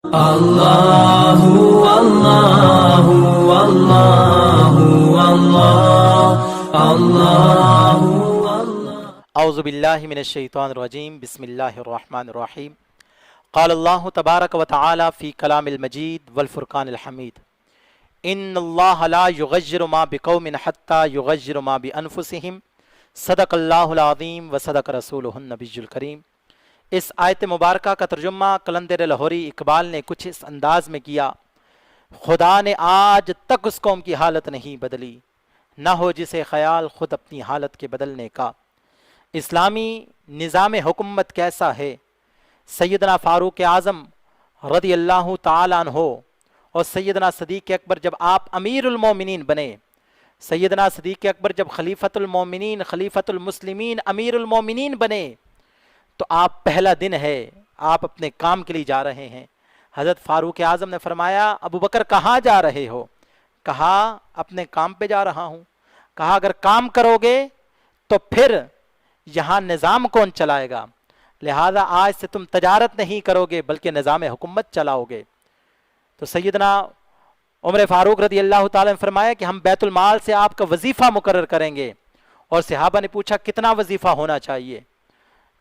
اللہ اللہ اللہ اللہ اللہ۔ اعوذ باللہ من الشیطان الرجیم، بسم اللہ الرحمن الرحیم۔ قال اللہ تبارک و تعالی فی کلام المجید والفرقان الحمید، ان اللہ لا یغیر ما بقوم حتی یغیر ما بانفسہم، صدق اللہ العظیم و صدق رسولہ النبی الکریم۔ اس آیت مبارکہ کا ترجمہ قلندر لاہوری اقبال نے کچھ اس انداز میں کیا: خدا نے آج تک اس قوم کی حالت نہیں بدلی، نہ ہو جسے خیال خود اپنی حالت کے بدلنے کا۔ اسلامی نظام حکومت کیسا ہے؟ سیدنا فاروق اعظم رضی اللہ تعالیٰ عنہ اور سیدنا صدیق اکبر جب آپ امیر المومنین بنے، سیدنا صدیق اکبر جب خلیفۃ المومنین، خلیفۃ المسلمین، امیر المومنین بنے، تو آپ پہلا دن ہے، آپ اپنے کام کے لیے جا رہے ہیں۔ حضرت فاروق اعظم نے فرمایا، ابو بکر کہاں جا رہے ہو؟ کہا اپنے کام پہ جا رہا ہوں۔ کہا اگر کام کرو گے تو پھر یہاں نظام کون چلائے گا؟ لہذا آج سے تم تجارت نہیں کرو گے بلکہ نظام حکومت چلاؤ گے۔ تو سیدنا عمر فاروق رضی اللہ تعالیٰ نے فرمایا کہ ہم بیت المال سے آپ کا وظیفہ مقرر کریں گے۔ اور صحابہ نے پوچھا کتنا وظیفہ ہونا چاہیے؟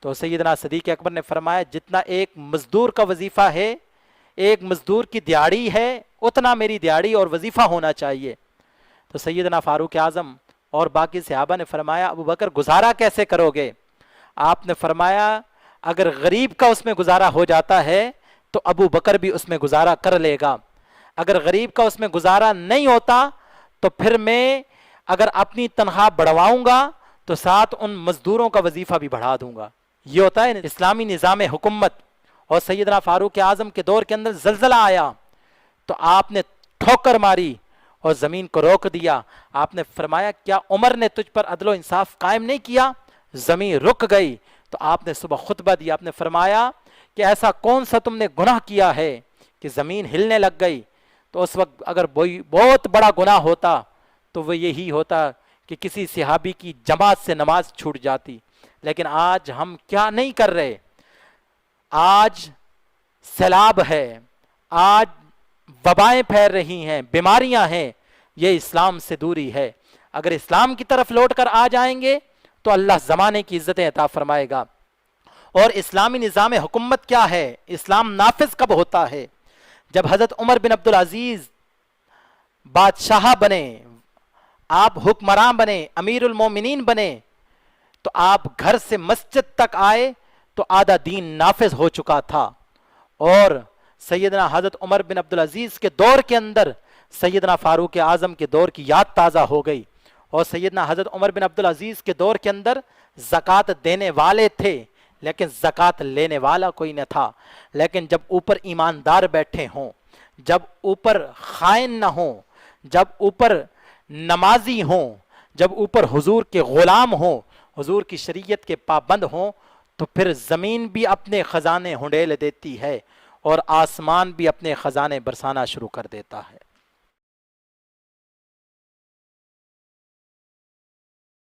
تو سیدنا صدیق اکبر نے فرمایا جتنا ایک مزدور کا وظیفہ ہے، ایک مزدور کی دیہڑی ہے، اتنا میری دیہڑی اور وظیفہ ہونا چاہیے۔ تو سیدنا فاروق اعظم اور باقی صحابہ نے فرمایا ابو بکر گزارا کیسے کرو گے؟ آپ نے فرمایا اگر غریب کا اس میں گزارا ہو جاتا ہے تو ابو بکر بھی اس میں گزارا کر لے گا، اگر غریب کا اس میں گزارا نہیں ہوتا تو پھر میں اگر اپنی تنخواہ بڑھواؤں گا تو ساتھ ان مزدوروں کا وظیفہ بھی بڑھا دوں گا۔ یہ ہوتا ہے اسلامی نظام حکومت۔ اور سیدنا فاروق اعظم کے دور کے اندر زلزلہ آیا تو آپ نے ٹھوکر ماری اور زمین کو روک دیا۔ آپ نے فرمایا کیا عمر نے تجھ پر عدل و انصاف قائم نہیں کیا؟ زمین رک گئی۔ تو آپ نے صبح خطبہ دیا، آپ نے فرمایا کہ ایسا کون سا تم نے گناہ کیا ہے کہ زمین ہلنے لگ گئی؟ تو اس وقت اگر بہت بڑا گناہ ہوتا تو وہ یہی ہوتا کہ کسی صحابی کی جماعت سے نماز چھوٹ جاتی۔ لیکن آج ہم کیا نہیں کر رہے؟ آج سیلاب ہے، آج وبائیں پھیل رہی ہیں، بیماریاں ہیں، یہ اسلام سے دوری ہے۔ اگر اسلام کی طرف لوٹ کر آ جائیں گے تو اللہ زمانے کی عزتیں عطا فرمائے گا۔ اور اسلامی نظام حکومت کیا ہے؟ اسلام نافذ کب ہوتا ہے؟ جب حضرت عمر بن عبدالعزیز بادشاہ بنے، آپ حکمراں بنے، امیر المومنین بنے، تو آپ گھر سے مسجد تک آئے تو آدھا دین نافذ ہو چکا تھا۔ اور سیدنا حضرت عمر بن عبدالعزیز کے دور کے اندر سیدنا فاروق اعظم کے دور کی یاد تازہ ہو گئی۔ اور سیدنا حضرت عمر بن عبدالعزیز کے دور کے اندر زکوٰۃ دینے والے تھے لیکن زکوٰۃ لینے والا کوئی نہ تھا۔ لیکن جب اوپر ایماندار بیٹھے ہوں، جب اوپر خائن نہ ہوں، جب اوپر نمازی ہوں، جب اوپر حضور کے غلام ہوں، حضور کی شریعت کے پابند ہوں، تو پھر زمین بھی اپنے خزانے ہنڈیل دیتی ہے اور آسمان بھی اپنے خزانے برسانا شروع کر دیتا ہے۔